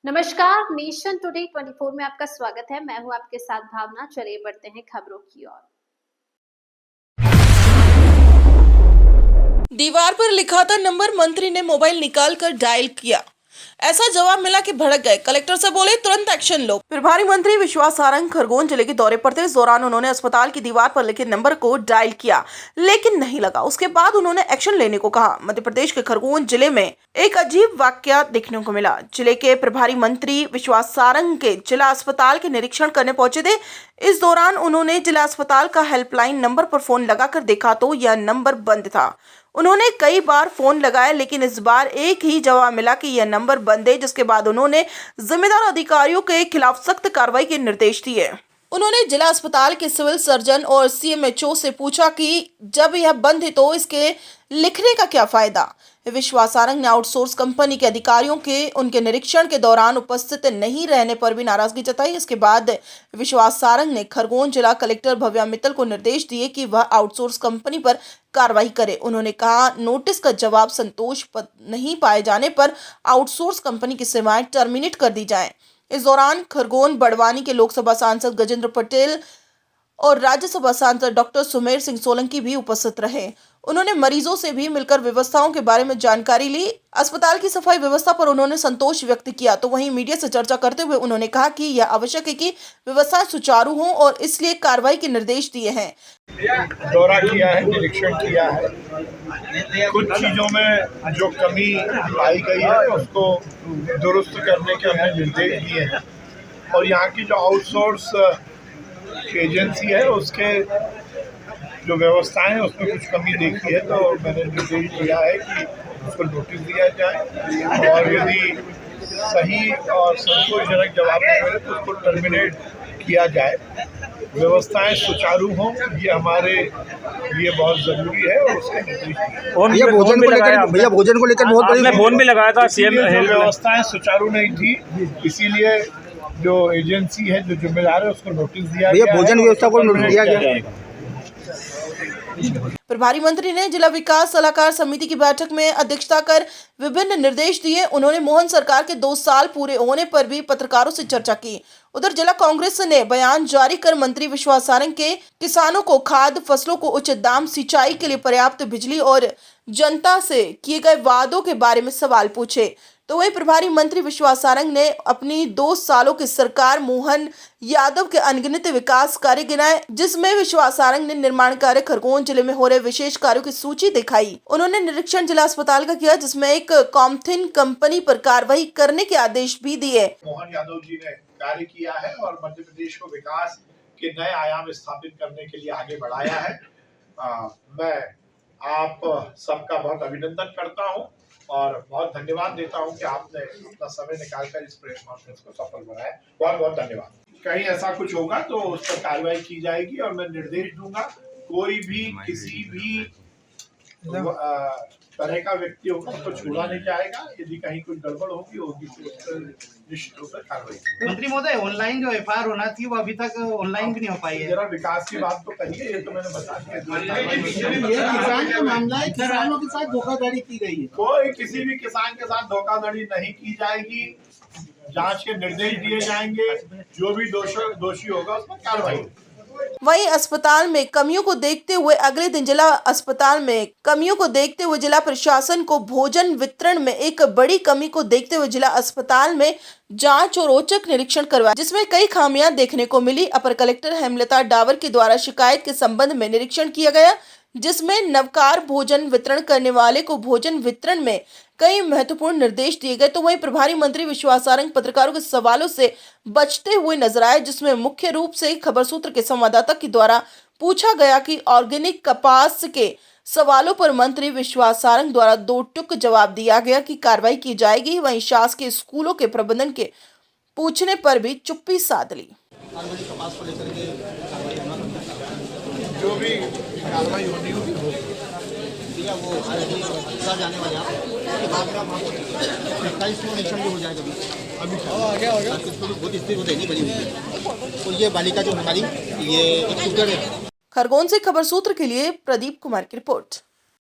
नमस्कार, nation today 24 में आपका स्वागत है। मैं हूं आपके साथ भावना। चलिए बढ़ते हैं खबरों की ओर। दीवार पर लिखा था नंबर, मंत्री ने मोबाइल निकाल कर डायल किया। ऐसा जवाब मिला कि भड़क गए। कलेक्टर से बोले तुरंत एक्शन लो। प्रभारी मंत्री विश्वास सारंग खरगोन जिले के दौरे पर थे। इस दौरान उन्होंने अस्पताल की दीवार पर लिखे नंबर को डायल किया, लेकिन नहीं लगा। उसके बाद उन्होंने एक्शन लेने को कहा। मध्य प्रदेश के खरगोन जिले में एक अजीब वाकया देखने को मिला। जिले के प्रभारी मंत्री विश्वास सारंग के जिला अस्पताल के निरीक्षण करने पहुंचे थे। इस दौरान उन्होंने जिला अस्पताल का हेल्पलाइन नंबर पर फोन लगाकर देखा तो यह नंबर बंद था। उन्होंने कई बार फोन लगाया, लेकिन इस बार एक ही जवाब मिला कि यह नंबर बंद है, जिसके बाद उन्होंने जिम्मेदार अधिकारियों के खिलाफ सख्त कार्रवाई के निर्देश दिए। उन्होंने जिला अस्पताल के सिविल सर्जन और सीएमएचओ से पूछा कि जब यह बंद है तो इसके लिखने का क्या फायदा। विश्वास सारंग ने आउटसोर्स कंपनी के अधिकारियों के उनके निरीक्षण के दौरान उपस्थित नहीं रहने पर भी नाराजगी जताई। इसके बाद विश्वास सारंग ने खरगोन जिला कलेक्टर भव्या मित्तल को निर्देश दिए कि वह आउटसोर्स कंपनी पर कार्रवाई करे। उन्होंने कहा, नोटिस का जवाब संतोष नहीं पाए जाने पर आउटसोर्स कंपनी की सेवाएं टर्मिनेट कर दी जाएं। इस दौरान खरगोन बड़वानी के लोकसभा सांसद गजेंद्र पटेल और राज्यसभा सांसद डॉक्टर सुमेर सिंह सोलंकी भी उपस्थित रहे। उन्होंने मरीजों से भी मिलकर व्यवस्थाओं के बारे में जानकारी ली। अस्पताल की सफाई व्यवस्था पर उन्होंने संतोष व्यक्त किया, तो वहीं मीडिया से चर्चा करते हुए उन्होंने कहा कि यह आवश्यक है कि व्यवस्थाएं सुचारू हों और इसलिए कार्रवाई के निर्देश दिए हैं। दौरा किया है, निरीक्षण किया है। कुछ चीजों में जो कमी पाई गई है उसको दुरुस्त करने के हमने निर्देश दिए हैं और यहाँ की जो आउटसोर्स एजेंसी है उसके जो व्यवस्थाएं हैं उसमें कुछ कमी देखी है, तो मैंने निर्देश दिया है कि उसको नोटिस दिया जाए और यदि सही और संतोषजनक जवाब नहीं मिले तो उसको टर्मिनेट किया जाए। व्यवस्थाएं सुचारू हों, ये हमारे लिए बहुत जरूरी है और उसके निर्देश। भैया भोजन को लेकर बहुत बड़ी फोन भी लगाया था सीएम। व्यवस्थाएं सुचारू नहीं थी, इसीलिए जो एजेंसी है जो जिम्मेदार है उसको नोटिस दिया गया। भोजन व्यवस्था को नोटिस दिया गया। प्रभारी मंत्री ने जिला विकास सलाहकार समिति की बैठक में अध्यक्षता कर विभिन्न निर्देश दिए। उन्होंने मोहन सरकार के 2 साल पूरे होने पर भी पत्रकारों से चर्चा की। उधर जिला कांग्रेस ने बयान जारी कर मंत्री विश्वास सारंग के किसानों को खाद फसलों को उचित दाम, सिंचाई के लिए पर्याप्त बिजली और जनता से किए गए वादों के बारे में सवाल पूछे। तो वही प्रभारी मंत्री विश्वास सारंग ने अपनी 2 सालों की सरकार मोहन यादव के अनगिनत विकास कार्य गिनाए, जिसमें विश्वास सारंग ने निर्माण कार्य खरगोन जिले में हो रहे विशेष कार्यों की सूची दिखाई। उन्होंने निरीक्षण जिला अस्पताल का किया, जिसमें एक कॉम्थिन कंपनी पर कार्रवाई करने के आदेश भी दिए। मोहन यादव जी ने कार्य किया है और मध्य प्रदेश को विकास के नए आयाम स्थापित करने के लिए आगे बढ़ाया है। मैं आप सबका बहुत अभिनंदन करता हूं और बहुत धन्यवाद देता हूं कि आपने अपना समय निकालकर इस प्रेस कॉन्फ्रेंस को सफल बनाया। बहुत बहुत धन्यवाद। कहीं ऐसा कुछ होगा तो उस पर कार्रवाई की जाएगी और मैं निर्देश दूंगा, कोई भी किसी भी तरह का व्यक्ति होगा उसको छोड़ा नहीं जाएगा। यदि कहीं कुछ गड़बड़ होगी तो उस पर निश्चित रूप से कार्रवाई। मंत्री महोदय, ऑनलाइन जो एफआईआर होना थी वो अभी तक ऑनलाइन भी नहीं हो पाई है। जरा विकास की बात तो करिए, ये तो मैंने बता दिया। किसान का मामला है, किसानों के साथ धोखाधड़ी की गई है। कोई किसी भी किसान के साथ धोखाधड़ी नहीं की जाएगी। जांच के निर्देश दिए जाएंगे, जो भी दोषी होगा उस पर कार्रवाई होगी। वहीं अस्पताल में कमियों को देखते हुए अगले दिन जिला प्रशासन को भोजन वितरण में एक बड़ी कमी को देखते हुए जिला अस्पताल में जांच और औचक निरीक्षण करवाया, जिसमें कई खामियां देखने को मिली। अपर कलेक्टर हेमलता डावर के द्वारा शिकायत के संबंध में निरीक्षण किया गया, जिसमें नवकार भोजन वितरण करने वाले को भोजन वितरण में कई महत्वपूर्ण निर्देश दिए गए। तो वहीं प्रभारी मंत्री विश्वास सारंग पत्रकारों के सवालों से बचते हुए नजर आए, जिसमें मुख्य रूप से खबर सूत्र के संवाददाता के द्वारा पूछा गया कि ऑर्गेनिक कपास के सवालों पर मंत्री विश्वास सारंग द्वारा 2 टूक जवाब दिया गया कि कार्रवाई की जाएगी। वहीं शासकीय स्कूलों के प्रबंधन के पूछने पर भी चुप्पी साध ली। जो भी कार्रवाई होनी होगी वो जाने वाले बहुत स्थिर होते नहीं बनी हुई। तो ये बालिका जो हमारी ये एक शूटर है। खरगोन से खबर सूत्र के लिए प्रदीप कुमार की रिपोर्ट।